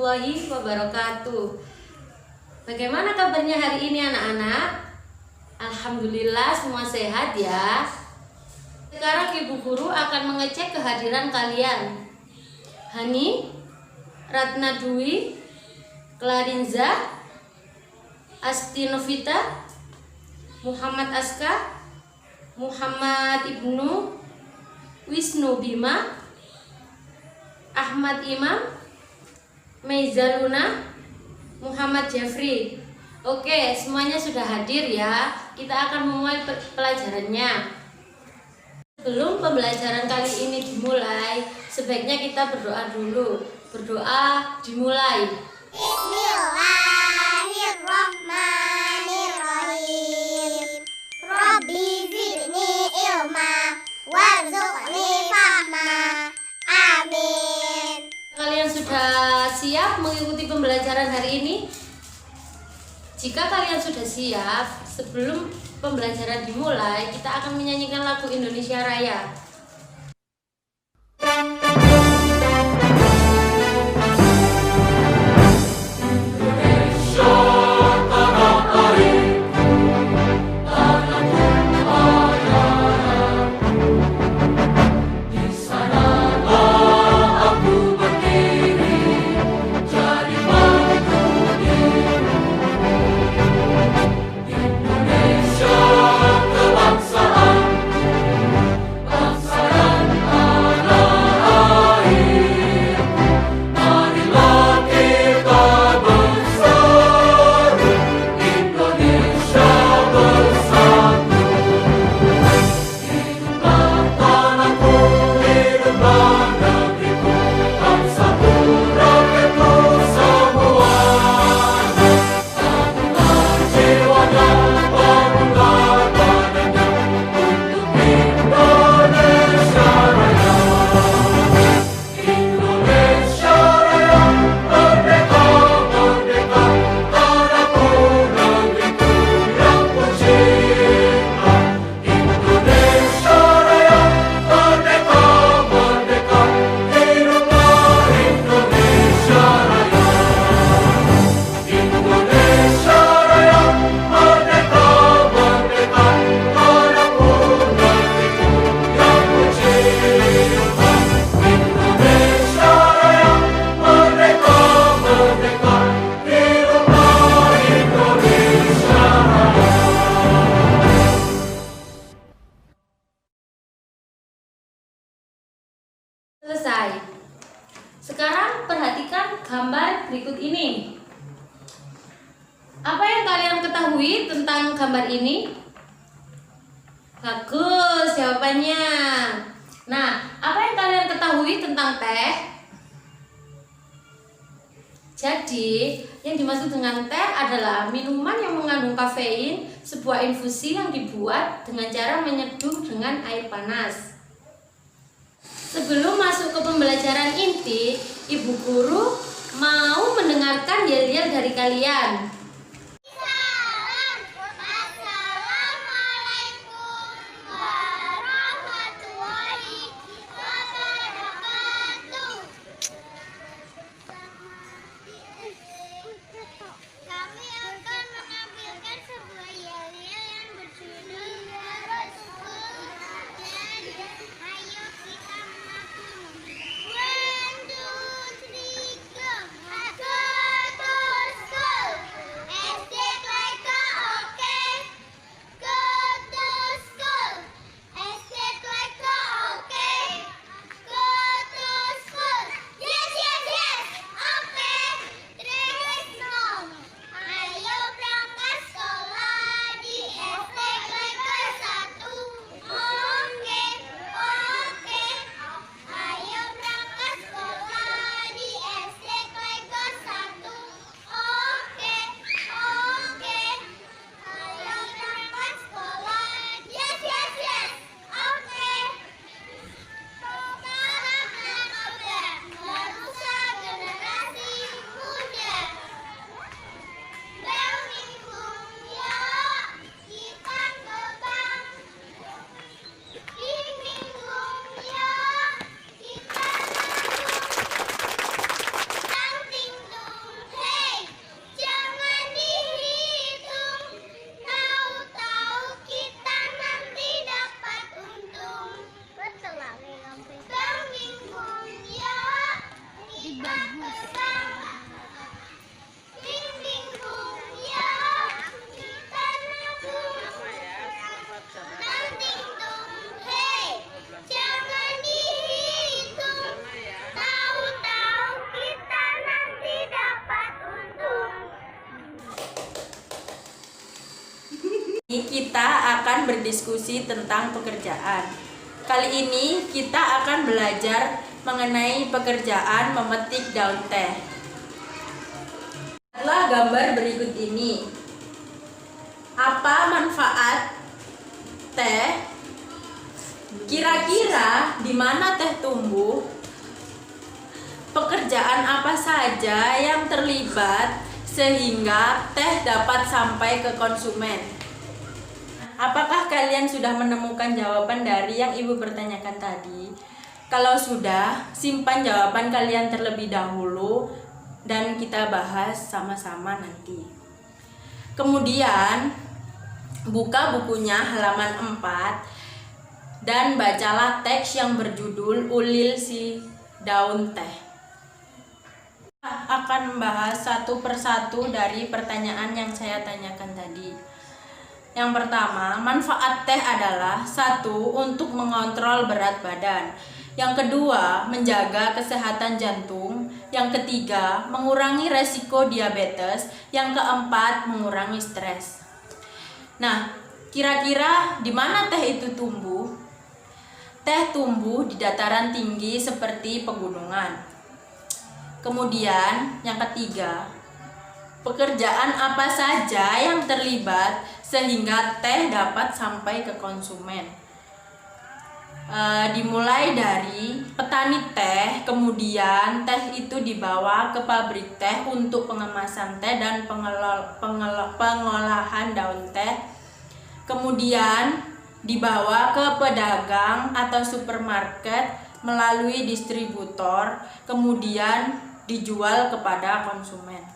warahmatullahi wabarakatuh. Bagaimana kabarnya hari ini anak-anak? Alhamdulillah semua sehat ya. Sekarang Ibu Guru akan mengecek kehadiran kalian. Hani, Ratna Dwi, Klarinza, Asti Novita, Muhammad Aska, Muhammad Ibnu, Wisnu Bima, Ahmad Imam, Meiza Luna, Muhammad Jeffrey. Oke, semuanya sudah hadir ya. Kita akan memulai pelajarannya. Sebelum pembelajaran kali ini dimulai, sebaiknya kita berdoa dulu. Berdoa dimulai. Bismillahirrahmanirrahim. Rabbi zidni ilma warzuqni fahma. Amin. Kalian sudah siap mengikuti pembelajaran hari ini? Jika kalian sudah siap, sebelum pembelajaran dimulai, kita akan menyanyikan lagu Indonesia Raya. Selesai. Sekarang perhatikan gambar berikut ini. Apa yang kalian ketahui tentang gambar ini? Bagus jawabannya. Nah, apa yang kalian ketahui tentang teh? Jadi, yang dimaksud dengan teh adalah minuman yang mengandung kafein, sebuah infusi yang dibuat dengan cara menyeduh dengan air panas. Sebelum masuk ke pembelajaran inti, Ibu Guru mau mendengarkan yel-yel dari kalian. Assalamualaikum warahmatullahi wabarakatuh. Kami akan menampilkan sebuah yel-yel yang berjudul Ya Rasulullah. Jadi, ayo kita mengaku. 1, 2, 3, go. Go to school. Kita akan berdiskusi tentang pekerjaan. Kali ini kita akan belajar mengenai pekerjaan memetik daun teh. Lihatlah gambar berikut ini. Apa manfaat teh? Kira-kira di mana teh tumbuh? Pekerjaan apa saja yang terlibat sehingga teh dapat sampai ke konsumen? Apakah kalian sudah menemukan jawaban dari yang Ibu pertanyakan tadi? Kalau sudah, simpan jawaban kalian terlebih dahulu dan kita bahas sama-sama nanti. Kemudian, buka bukunya halaman 4 dan bacalah teks yang berjudul Ulil si Daun Teh. Akan membahas satu persatu dari pertanyaan yang saya tanyakan tadi. Yang pertama, manfaat teh adalah 1. Untuk mengontrol berat badan. Yang kedua, menjaga kesehatan jantung. Yang ketiga, mengurangi resiko diabetes. Yang keempat, mengurangi stres. Nah, kira-kira di mana teh itu tumbuh? Teh tumbuh di dataran tinggi seperti pegunungan. Kemudian, yang ketiga, pekerjaan apa saja yang terlibat sehingga teh dapat sampai ke konsumen? Dimulai dari petani teh, kemudian teh itu dibawa ke pabrik teh untuk pengemasan teh dan pengolahan daun teh. Kemudian dibawa ke pedagang atau supermarket melalui distributor, kemudian dijual kepada konsumen.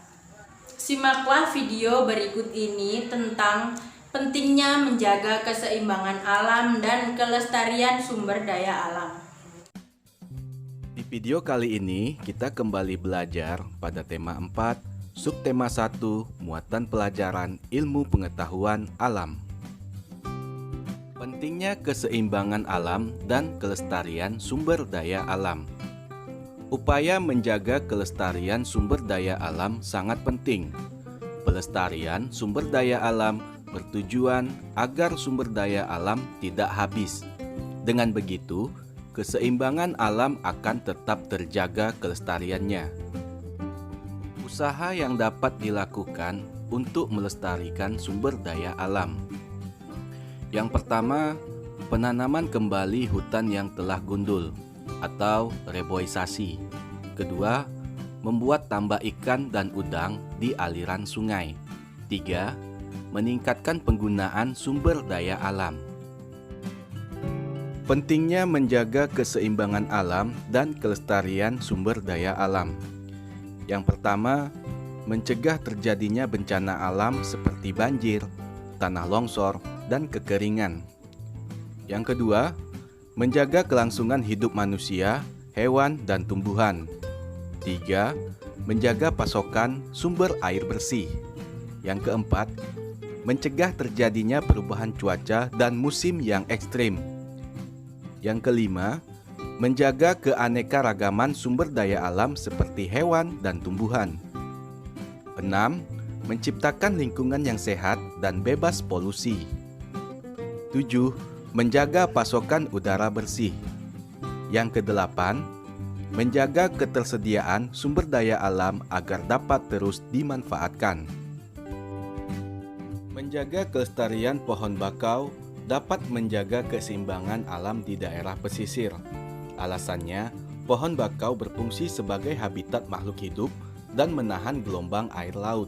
Simaklah video berikut ini tentang pentingnya menjaga keseimbangan alam dan kelestarian sumber daya alam. Di video kali ini kita kembali belajar pada tema 4, subtema 1, muatan pelajaran ilmu pengetahuan alam. Pentingnya keseimbangan alam dan kelestarian sumber daya alam. Upaya menjaga kelestarian sumber daya alam sangat penting. Pelestarian sumber daya alam bertujuan agar sumber daya alam tidak habis. Dengan begitu, keseimbangan alam akan tetap terjaga kelestariannya. Usaha yang dapat dilakukan untuk melestarikan sumber daya alam. Yang pertama, penanaman kembali hutan yang telah gundul atau reboisasi. Kedua, membuat tambak ikan dan udang di aliran sungai. 3. Meningkatkan penggunaan sumber daya alam. Pentingnya menjaga keseimbangan alam dan kelestarian sumber daya alam. Yang pertama, mencegah terjadinya bencana alam seperti banjir, tanah longsor, dan kekeringan. Yang kedua, menjaga kelangsungan hidup manusia, hewan, dan tumbuhan. 3. Menjaga pasokan sumber air bersih. Yang keempat, mencegah terjadinya perubahan cuaca dan musim yang ekstrim. Yang kelima, menjaga keanekaragaman sumber daya alam seperti hewan dan tumbuhan. 6. Menciptakan lingkungan yang sehat dan bebas polusi. 7. Menjaga pasokan udara bersih. Yang kedelapan, menjaga ketersediaan sumber daya alam agar dapat terus dimanfaatkan. Menjaga kelestarian pohon bakau dapat menjaga keseimbangan alam di daerah pesisir. Alasannya, pohon bakau berfungsi sebagai habitat makhluk hidup dan menahan gelombang air laut.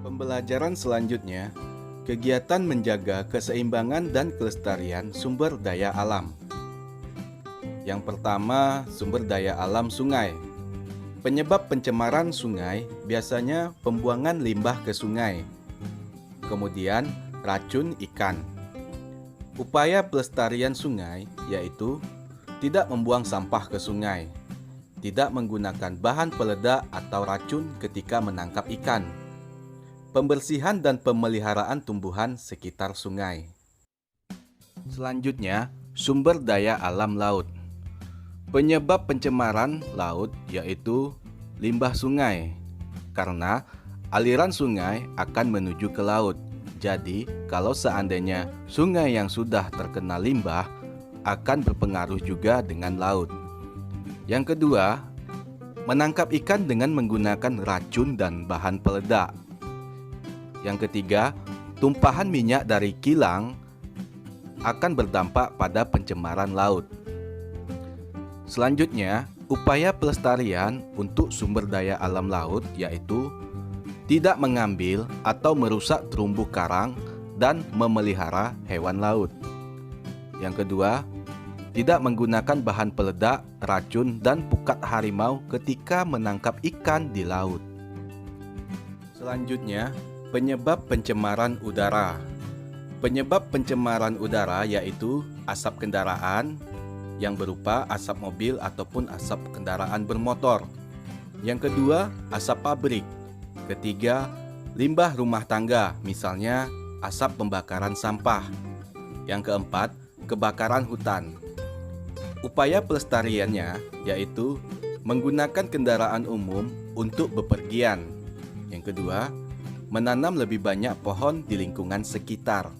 Pembelajaran selanjutnya, kegiatan menjaga keseimbangan dan kelestarian sumber daya alam. Yang pertama, sumber daya alam sungai. Penyebab pencemaran sungai biasanya pembuangan limbah ke sungai. Kemudian, racun ikan. Upaya pelestarian sungai yaitu tidak membuang sampah ke sungai, tidak menggunakan bahan peledak atau racun ketika menangkap ikan, pembersihan dan pemeliharaan tumbuhan sekitar sungai. Selanjutnya, sumber daya alam laut. Penyebab pencemaran laut yaitu limbah sungai, karena aliran sungai akan menuju ke laut. Jadi, kalau seandainya sungai yang sudah terkena limbah akan berpengaruh juga dengan laut. Yang kedua, menangkap ikan dengan menggunakan racun dan bahan peledak. Yang ketiga, tumpahan minyak dari kilang akan berdampak pada pencemaran laut. Selanjutnya, upaya pelestarian untuk sumber daya alam laut yaitu tidak mengambil atau merusak terumbu karang dan memelihara hewan laut. Yang kedua, tidak menggunakan bahan peledak, racun, dan pukat harimau ketika menangkap ikan di laut. Selanjutnya, penyebab pencemaran udara. Penyebab pencemaran udara yaitu asap kendaraan yang berupa asap mobil ataupun asap kendaraan bermotor. Yang kedua, asap pabrik. Ketiga, limbah rumah tangga, misalnya asap pembakaran sampah. Yang keempat, kebakaran hutan. Upaya pelestariannya yaitu menggunakan kendaraan umum untuk bepergian. Yang kedua, menanam lebih banyak pohon di lingkungan sekitar.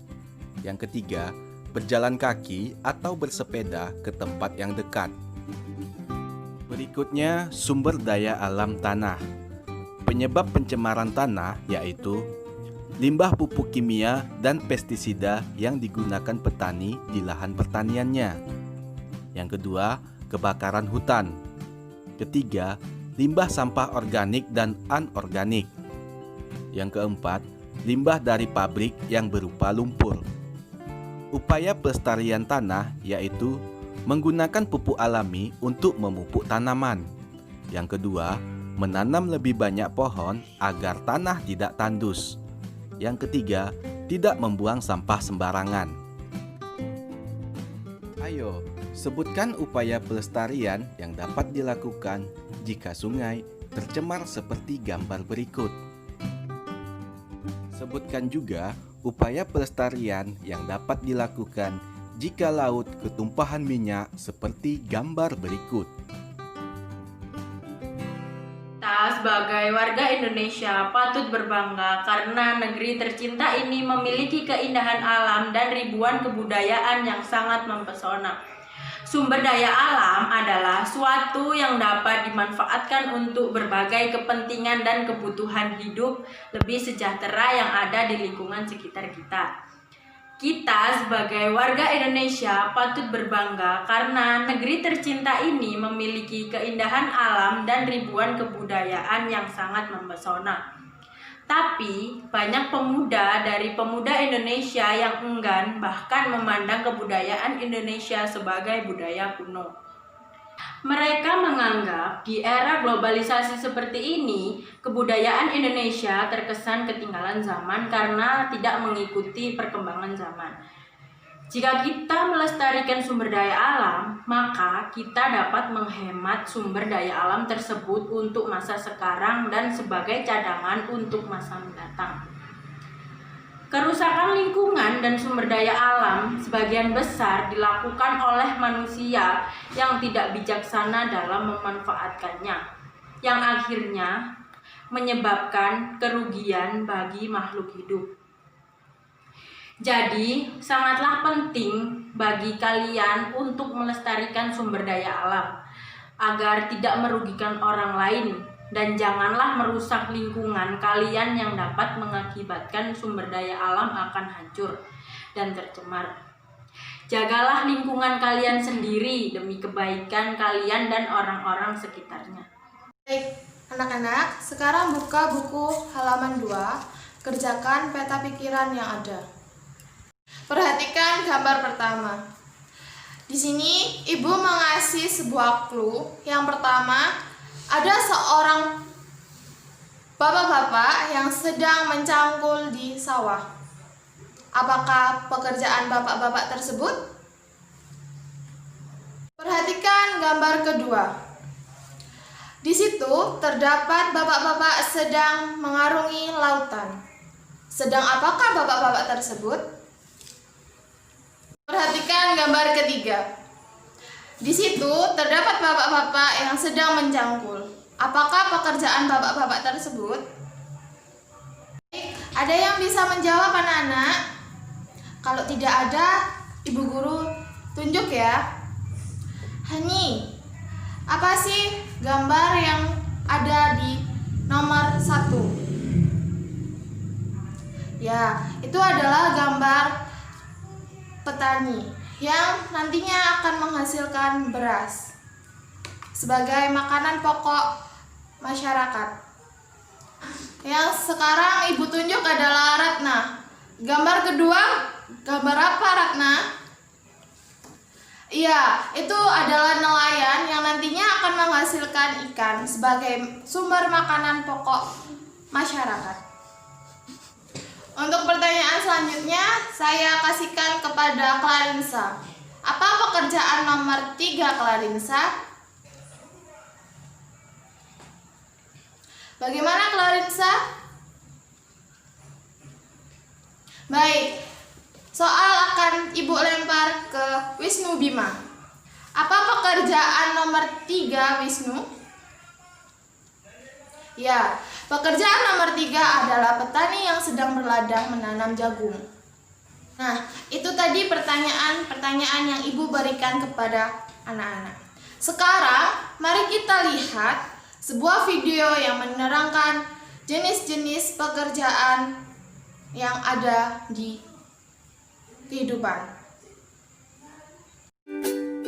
Yang ketiga, berjalan kaki atau bersepeda ke tempat yang dekat. Berikutnya, sumber daya alam tanah. Penyebab pencemaran tanah yaitu limbah pupuk kimia dan pestisida yang digunakan petani di lahan pertaniannya. Yang kedua, kebakaran hutan. Ketiga, limbah sampah organik dan anorganik. Yang keempat, limbah dari pabrik yang berupa lumpur. Upaya pelestarian tanah yaitu menggunakan pupuk alami untuk memupuk tanaman. Yang kedua, menanam lebih banyak pohon agar tanah tidak tandus. Yang ketiga, tidak membuang sampah sembarangan. Ayo, sebutkan upaya pelestarian yang dapat dilakukan jika sungai tercemar seperti gambar berikut. Sebutkan juga upaya pelestarian yang dapat dilakukan jika laut ketumpahan minyak seperti gambar berikut. Kita sebagai warga Indonesia patut berbangga karena negeri tercinta ini memiliki keindahan alam dan ribuan kebudayaan yang sangat mempesona. Sumber daya alam adalah suatu yang dapat dimanfaatkan untuk berbagai kepentingan dan kebutuhan hidup lebih sejahtera yang ada di lingkungan sekitar kita. Kita sebagai warga Indonesia patut berbangga karena negeri tercinta ini memiliki keindahan alam dan ribuan kebudayaan yang sangat mempesona. Tapi banyak pemuda dari pemuda Indonesia yang enggan bahkan memandang kebudayaan Indonesia sebagai budaya kuno. Mereka menganggap di era globalisasi seperti ini, kebudayaan Indonesia terkesan ketinggalan zaman karena tidak mengikuti perkembangan zaman. Jika kita melestarikan sumber daya alam, maka kita dapat menghemat sumber daya alam tersebut untuk masa sekarang dan sebagai cadangan untuk masa mendatang. Kerusakan lingkungan dan sumber daya alam sebagian besar dilakukan oleh manusia yang tidak bijaksana dalam memanfaatkannya, yang akhirnya menyebabkan kerugian bagi makhluk hidup. Jadi, sangatlah penting bagi kalian untuk melestarikan sumber daya alam agar tidak merugikan orang lain. Dan janganlah merusak lingkungan kalian yang dapat mengakibatkan sumber daya alam akan hancur dan tercemar. Jagalah lingkungan kalian sendiri demi kebaikan kalian dan orang-orang sekitarnya. Baik, anak-anak, sekarang buka buku halaman 2, kerjakan peta pikiran yang ada. Perhatikan gambar pertama. Di sini, Ibu mengasih sebuah clue. Yang pertama, ada seorang bapak-bapak yang sedang mencangkul di sawah. Apakah pekerjaan bapak-bapak tersebut? Perhatikan gambar kedua. Di situ terdapat bapak-bapak sedang mengarungi lautan. Sedang apakah bapak-bapak tersebut? Perhatikan gambar ketiga. Di situ terdapat bapak-bapak yang sedang mencangkul. Apakah pekerjaan bapak-bapak tersebut? Ada yang bisa menjawab anak-anak? Kalau tidak ada, Ibu Guru tunjuk ya. Hani, apa sih gambar yang ada di nomor 1? Ya, itu adalah gambar petani yang nantinya akan menghasilkan beras sebagai makanan pokok masyarakat. Yang sekarang Ibu tunjuk adalah Ratna. Gambar kedua, gambar apa Ratna? Iya, itu adalah nelayan yang nantinya akan menghasilkan ikan sebagai sumber makanan pokok masyarakat. Untuk pertanyaan selanjutnya, saya kasihkan kepada Clarinsa. Apa pekerjaan nomor 3 Clarinsa? Bagaimana Clarinsa? Baik, soal akan Ibu lempar ke Wisnu Bima. Apa pekerjaan nomor 3 Wisnu? Ya, pekerjaan nomor 3 adalah petani yang sedang berladang menanam jagung. Nah, itu tadi pertanyaan yang Ibu berikan kepada anak-anak. Sekarang, mari kita lihat sebuah video yang menerangkan jenis-jenis pekerjaan yang ada di kehidupan.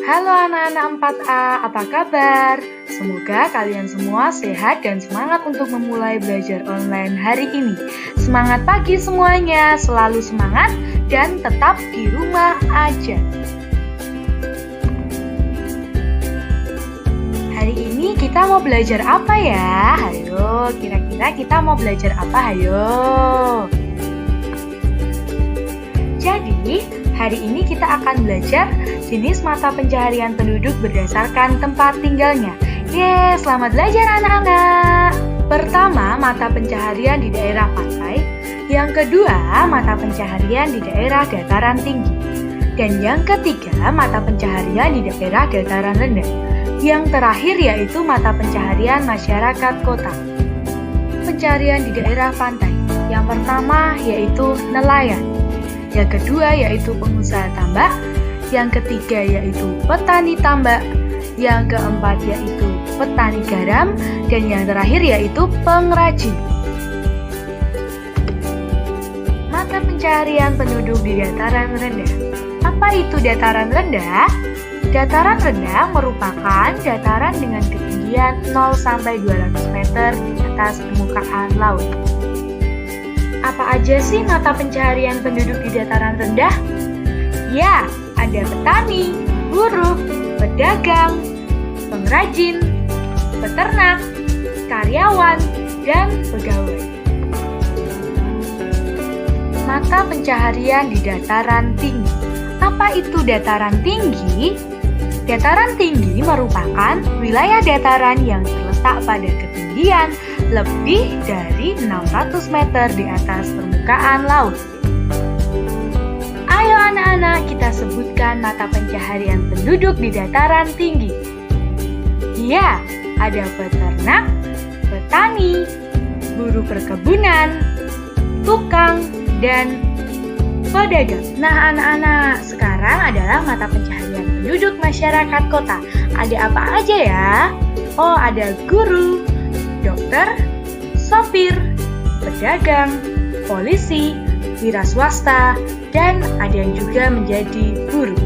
Halo anak-anak 4A, apa kabar? Semoga kalian semua sehat dan semangat untuk memulai belajar online hari ini. Semangat pagi semuanya, selalu semangat dan tetap di rumah aja. Hari ini kita mau belajar apa ya? Ayo, kira-kira kita mau belajar apa? Ayo. Jadi, hari ini kita akan belajar jenis mata pencaharian penduduk berdasarkan tempat tinggalnya. Yes, selamat belajar anak-anak. Pertama, mata pencaharian di daerah pantai. Yang kedua, mata pencaharian di daerah dataran tinggi. Dan yang ketiga, mata pencaharian di daerah dataran rendah. Yang terakhir yaitu mata pencaharian masyarakat kota. Pencaharian di daerah pantai. Yang pertama yaitu nelayan. Yang kedua yaitu pengusaha tambak. Yang ketiga yaitu petani tambak. Yang keempat yaitu petani garam. Dan yang terakhir yaitu pengrajin. Mata pencaharian penduduk di dataran rendah. Apa itu dataran rendah? Dataran rendah merupakan dataran dengan ketinggian 0 sampai 200 meter di atas permukaan laut. Apa aja sih mata pencaharian penduduk di dataran rendah? Ya, ada petani, buruh, pedagang, pengrajin, peternak, karyawan, dan pegawai. Mata pencaharian di dataran tinggi. Apa itu dataran tinggi? Dataran tinggi merupakan wilayah dataran yang terletak pada ketinggian lebih dari 600 meter di atas permukaan laut. Ayo anak-anak, kita sebutkan mata pencaharian penduduk di dataran tinggi. Ya, ada peternak, petani, buruh perkebunan, tukang, dan pedagang. Nah anak-anak, sekarang adalah mata pencaharian penduduk masyarakat kota. Ada apa aja ya? Oh, ada guru, dokter, sopir, pedagang, polisi, wira swasta, dan ada yang juga menjadi guru.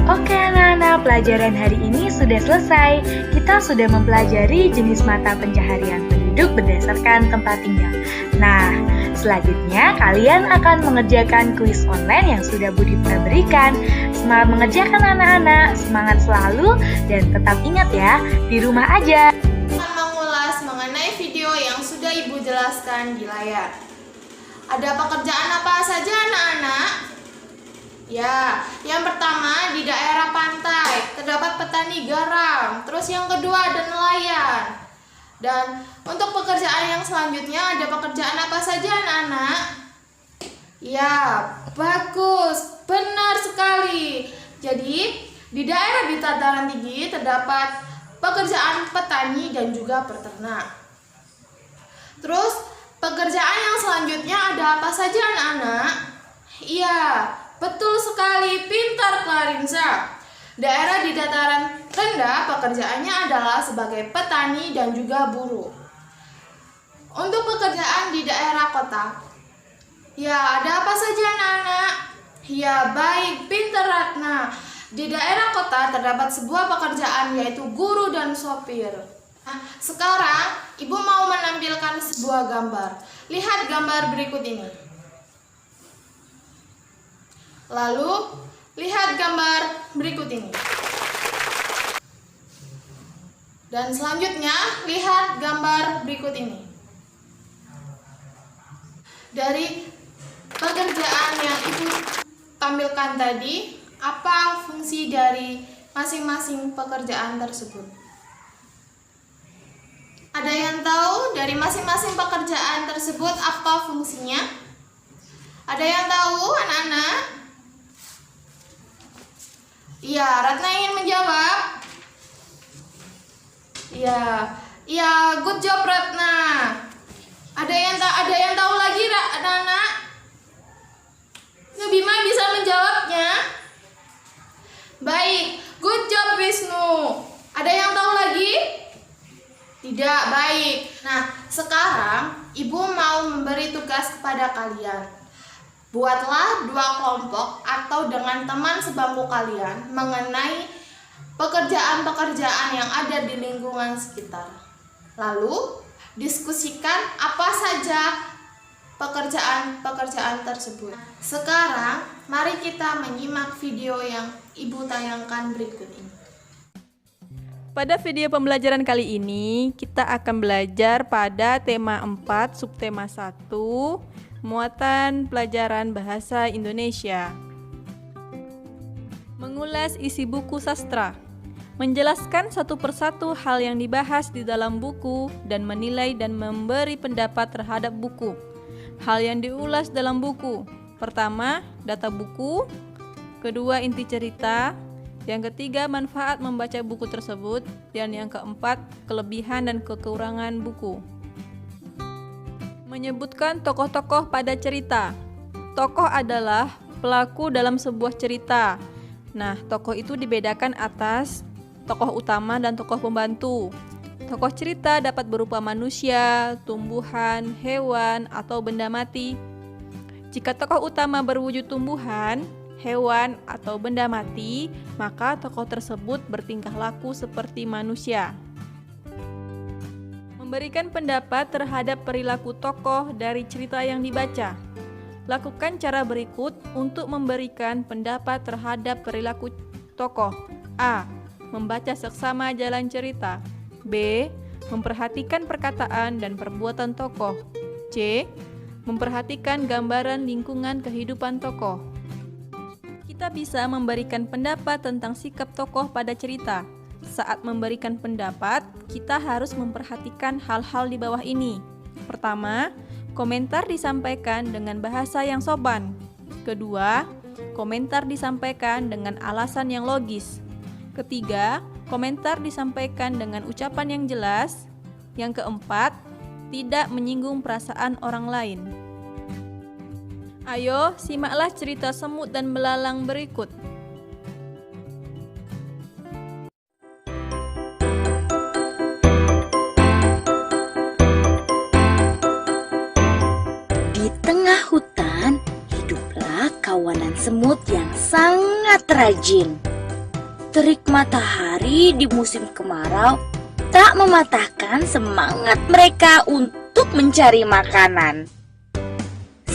Oke anak-anak, pelajaran hari ini sudah selesai. Kita sudah mempelajari jenis mata pencaharian penduduk berdasarkan tempat tinggal. Nah, selanjutnya kalian akan mengerjakan kuis online yang sudah Budi pernah berikan. Semangat mengerjakan anak-anak, semangat selalu, dan tetap ingat ya, di rumah aja. Akan mengulas mengenai video yang sudah Ibu jelaskan di layar. Ada pekerjaan apa saja anak-anak? Ya, yang pertama di daerah pantai terdapat petani garam. Terus yang kedua ada nelayan. Dan untuk pekerjaan yang selanjutnya ada pekerjaan apa saja anak-anak? Ya, bagus, benar sekali. Jadi di daerah di dataran tinggi terdapat pekerjaan petani dan juga peternak. Terus, pekerjaan yang selanjutnya ada apa saja anak-anak? Iya, betul sekali, pintar Clarinsa. Daerah di dataran rendah pekerjaannya adalah sebagai petani dan juga buruh. Untuk pekerjaan di daerah kota, ya ada apa saja anak-anak? Ya baik, pintar Ratna. Di daerah kota terdapat sebuah pekerjaan yaitu guru dan sopir. Nah, sekarang ibu mau menampilkan sebuah gambar. Lihat gambar berikut ini. Lalu, lihat gambar berikut ini. Dan selanjutnya, lihat gambar berikut ini. Dari pekerjaan yang ibu tampilkan tadi, apa fungsi dari masing-masing pekerjaan tersebut? Ada yang tahu dari masing-masing pekerjaan tersebut apa fungsinya? Ada yang tahu, anak-anak? Iya, Ratna ingin menjawab. Iya, good job Ratna. Ada yang tahu lagi, anak-anak? Bima bisa menjawabnya. Baik, good job Wisnu. Ada yang tahu lagi? Tidak, baik. Nah, sekarang ibu mau memberi tugas kepada kalian. Buatlah 2 kelompok atau dengan teman sebangku kalian mengenai pekerjaan-pekerjaan yang ada di lingkungan sekitar. Lalu, diskusikan apa saja pekerjaan-pekerjaan tersebut. Sekarang, mari kita menyimak video yang ibu tayangkan berikut ini. Pada video pembelajaran kali ini, kita akan belajar pada tema 4, subtema 1, muatan pelajaran bahasa Indonesia. Mengulas isi buku sastra, menjelaskan satu persatu hal yang dibahas di dalam buku dan menilai dan memberi pendapat terhadap buku. Hal yang diulas dalam buku, pertama, data buku, kedua, inti cerita, yang ketiga, manfaat membaca buku tersebut, dan yang keempat, kelebihan dan kekurangan buku. Menyebutkan tokoh-tokoh pada cerita. Tokoh adalah pelaku dalam sebuah cerita. Nah, tokoh itu dibedakan atas tokoh utama dan tokoh pembantu. Tokoh cerita dapat berupa manusia, tumbuhan, hewan, atau benda mati. Jika tokoh utama berwujud tumbuhan, hewan, atau benda mati, maka tokoh tersebut bertingkah laku seperti manusia. Memberikan pendapat terhadap perilaku tokoh dari cerita yang dibaca. Lakukan cara berikut untuk memberikan pendapat terhadap perilaku tokoh. A. Membaca seksama jalan cerita. B. Memperhatikan perkataan dan perbuatan tokoh. C. Memperhatikan gambaran lingkungan kehidupan tokoh. Kita bisa memberikan pendapat tentang sikap tokoh pada cerita. Saat memberikan pendapat, kita harus memperhatikan hal-hal di bawah ini. Pertama, komentar disampaikan dengan bahasa yang sopan. Kedua, komentar disampaikan dengan alasan yang logis. Ketiga, komentar disampaikan dengan ucapan yang jelas. Yang keempat, tidak menyinggung perasaan orang lain. Ayo, simaklah cerita semut dan belalang berikut. Di tengah hutan, hiduplah kawanan semut yang sangat rajin. Terik matahari di musim kemarau tak mematahkan semangat mereka untuk mencari makanan.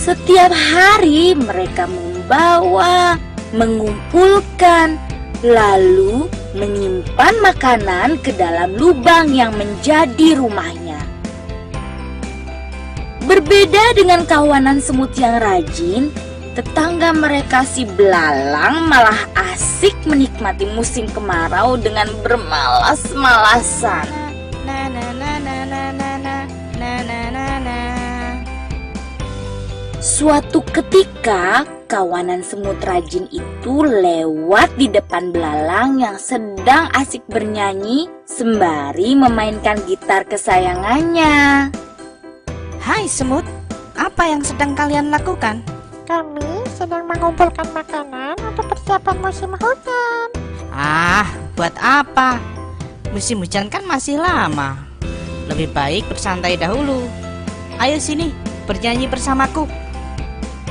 Setiap hari mereka membawa, mengumpulkan, lalu menyimpan makanan ke dalam lubang yang menjadi rumahnya. Berbeda dengan kawanan semut yang rajin, tetangga mereka si belalang malah asik menikmati musim kemarau dengan bermalas-malasan. Suatu ketika, kawanan semut rajin itu lewat di depan belalang yang sedang asik bernyanyi sembari memainkan gitar kesayangannya. Hai semut, apa yang sedang kalian lakukan? Kami sedang mengumpulkan makanan untuk persiapan musim hujan. Ah, buat apa? Musim hujan kan masih lama. Lebih baik bersantai dahulu. Ayo sini, bernyanyi bersamaku.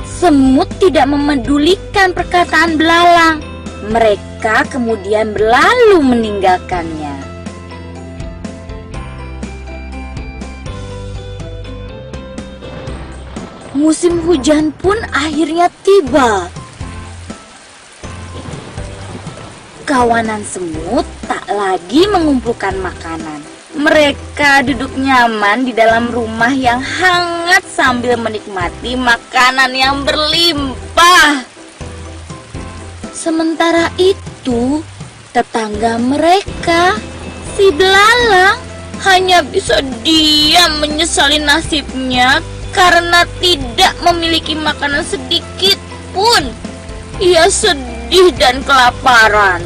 Semut tidak memedulikan perkataan belalang. Mereka kemudian berlalu meninggalkannya. Musim hujan pun akhirnya tiba. Kawanan semut tak lagi mengumpulkan makanan. Mereka duduk nyaman di dalam rumah yang hangat sambil menikmati makanan yang berlimpah. Sementara itu, tetangga mereka, si belalang, hanya bisa diam menyesali nasibnya karena tidak memiliki makanan sedikit pun. Ia sedih dan kelaparan.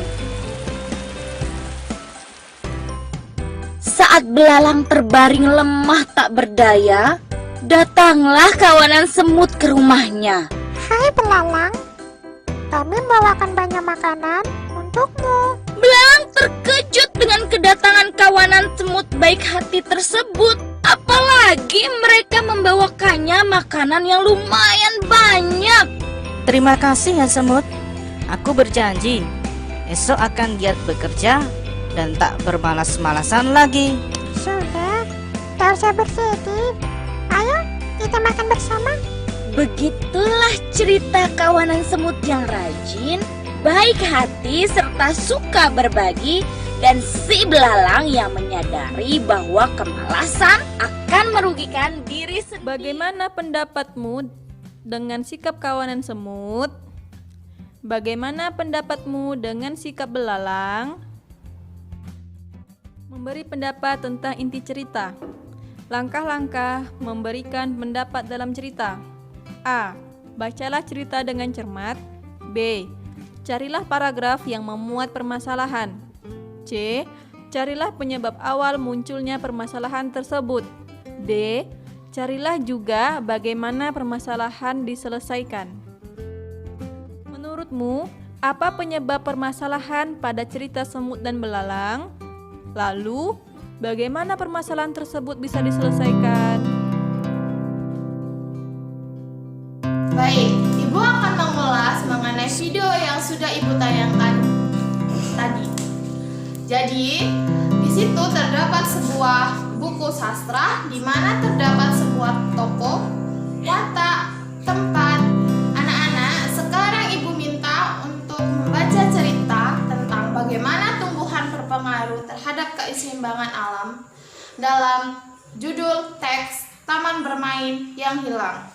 Saat belalang terbaring lemah tak berdaya, datanglah kawanan semut ke rumahnya. Hai belalang, kami membawakan banyak makanan untukmu. Belalang terkejut dengan kedatangan kawanan semut baik hati tersebut. Apalagi mereka membawakannya makanan yang lumayan banyak. Terima kasih ya semut. Aku berjanji, esok akan giat bekerja dan tak bermalas-malasan lagi. Sudah, tak usah bersedih. Ayo, kita makan bersama. Begitulah cerita kawanan semut yang rajin, baik hati serta suka berbagi, dan si belalang yang menyadari bahwa kemalasan akan merugikan diri sendiri. Bagaimana pendapatmu dengan sikap kawanan semut? Bagaimana pendapatmu dengan sikap belalang? Memberi pendapat tentang inti cerita. Langkah-langkah memberikan pendapat dalam cerita. A. Bacalah cerita dengan cermat. B. Carilah paragraf yang memuat permasalahan. C. Carilah penyebab awal munculnya permasalahan tersebut. D. Carilah juga bagaimana permasalahan diselesaikan. Menurutmu, apa penyebab permasalahan pada cerita semut dan belalang? Lalu, bagaimana permasalahan tersebut bisa diselesaikan? Baik, Ibu akan mengulas mengenai video yang sudah Ibu tayangkan tadi. Jadi, di situ terdapat sebuah buku sastra di mana terdapat sebuah toko, watak, tempat. Anak-anak, sekarang Ibu minta untuk membaca cerita tentang bagaimana tumbuhan berpengaruh terhadap keseimbangan alam dalam judul teks Taman Bermain yang Hilang.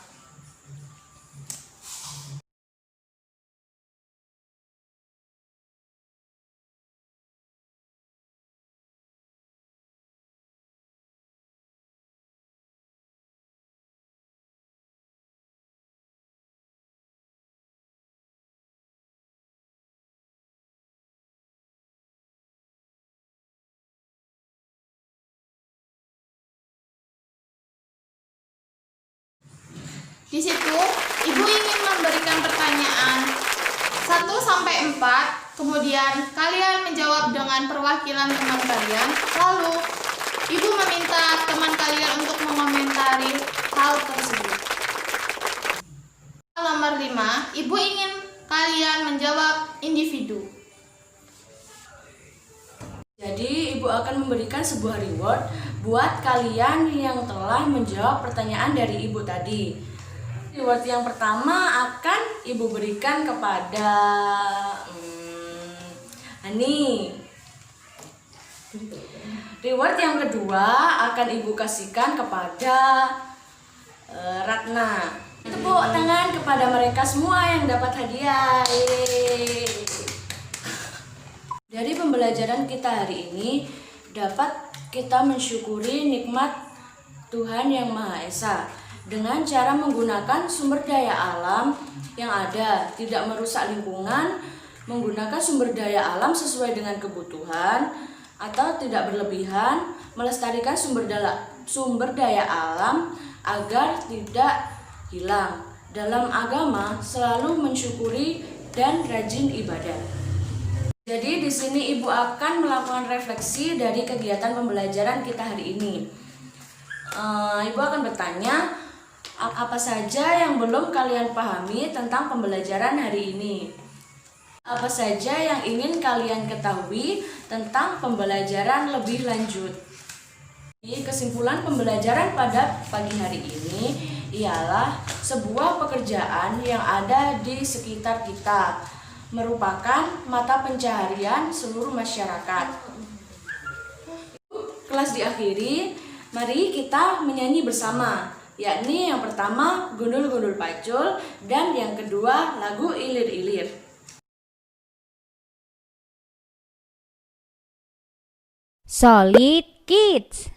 Di situ, Ibu ingin memberikan pertanyaan 1 sampai 4, kemudian kalian menjawab dengan perwakilan teman kalian. Lalu, Ibu meminta teman kalian untuk mengomentari hal tersebut. Nomor 5, Ibu ingin kalian menjawab individu. Jadi Ibu akan memberikan sebuah reward buat kalian yang telah menjawab pertanyaan dari Ibu tadi. Reward yang pertama akan Ibu berikan kepada Hani. Reward yang kedua akan Ibu kasihkan kepada Ratna. Tepuk tangan kepada mereka semua yang dapat hadiah. Yeay. Dari pembelajaran kita hari ini dapat kita mensyukuri nikmat Tuhan Yang Maha Esa dengan cara menggunakan sumber daya alam yang ada, tidak merusak lingkungan, menggunakan sumber daya alam sesuai dengan kebutuhan atau tidak berlebihan, melestarikan sumber daya alam agar tidak hilang. Dalam agama selalu mensyukuri dan rajin ibadah. Jadi di sini Ibu akan melakukan refleksi dari kegiatan pembelajaran kita hari ini. Ibu akan bertanya, apa saja yang belum kalian pahami tentang pembelajaran hari ini? Apa saja yang ingin kalian ketahui tentang pembelajaran lebih lanjut? Kesimpulan pembelajaran pada pagi hari ini ialah sebuah pekerjaan yang ada di sekitar kita, merupakan mata pencaharian seluruh masyarakat. Kelas diakhiri, mari kita menyanyi bersama, yakni yang pertama Gundul-Gundul Pacul dan yang kedua lagu Ilir-Ilir. Solid Kids.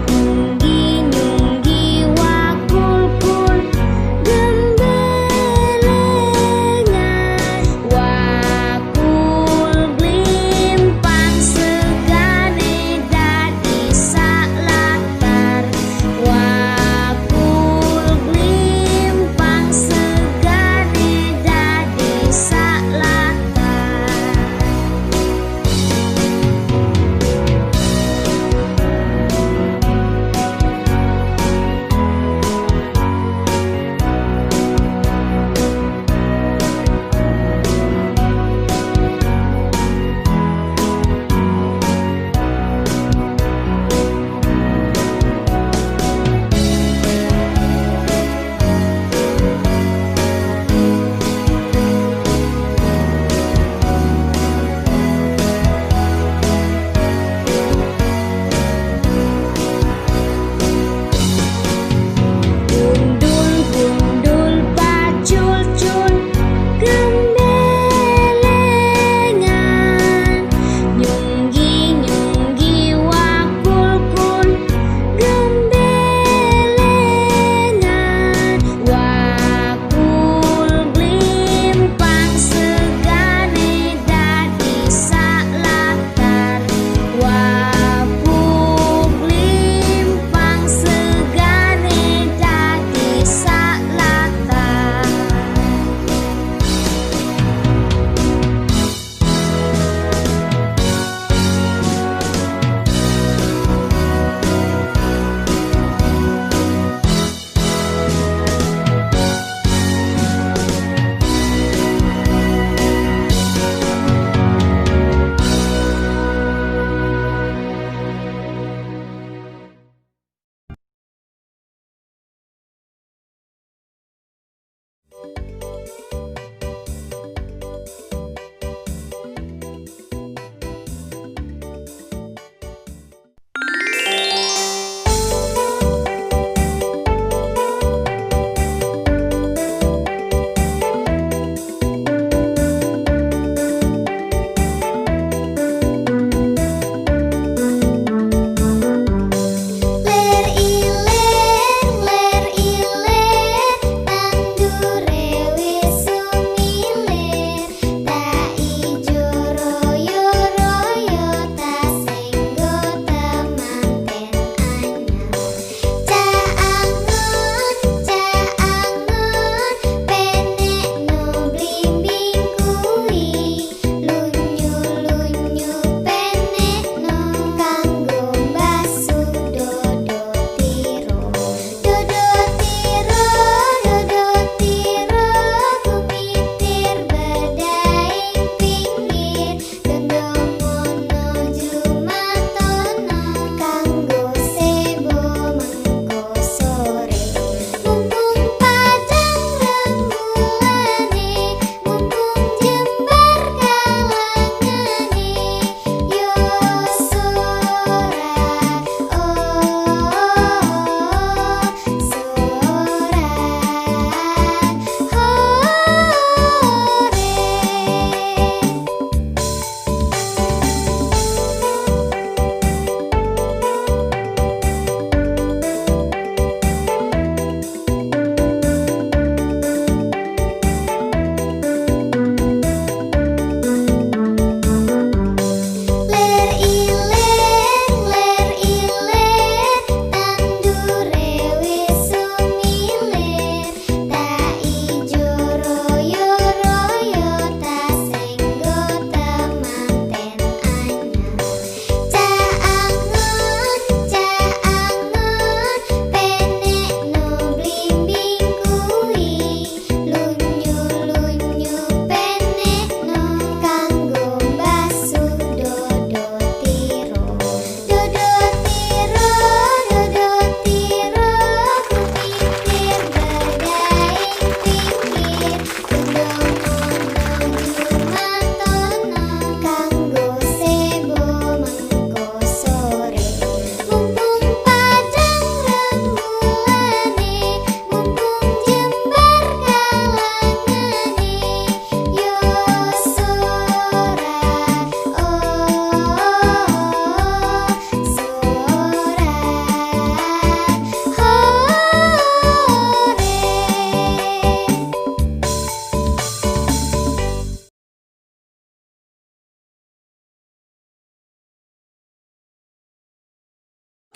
Nyunggi nyunggi wakul kul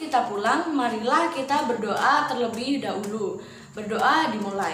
kita pulang, marilah kita berdoa terlebih dahulu. Berdoa dimulai.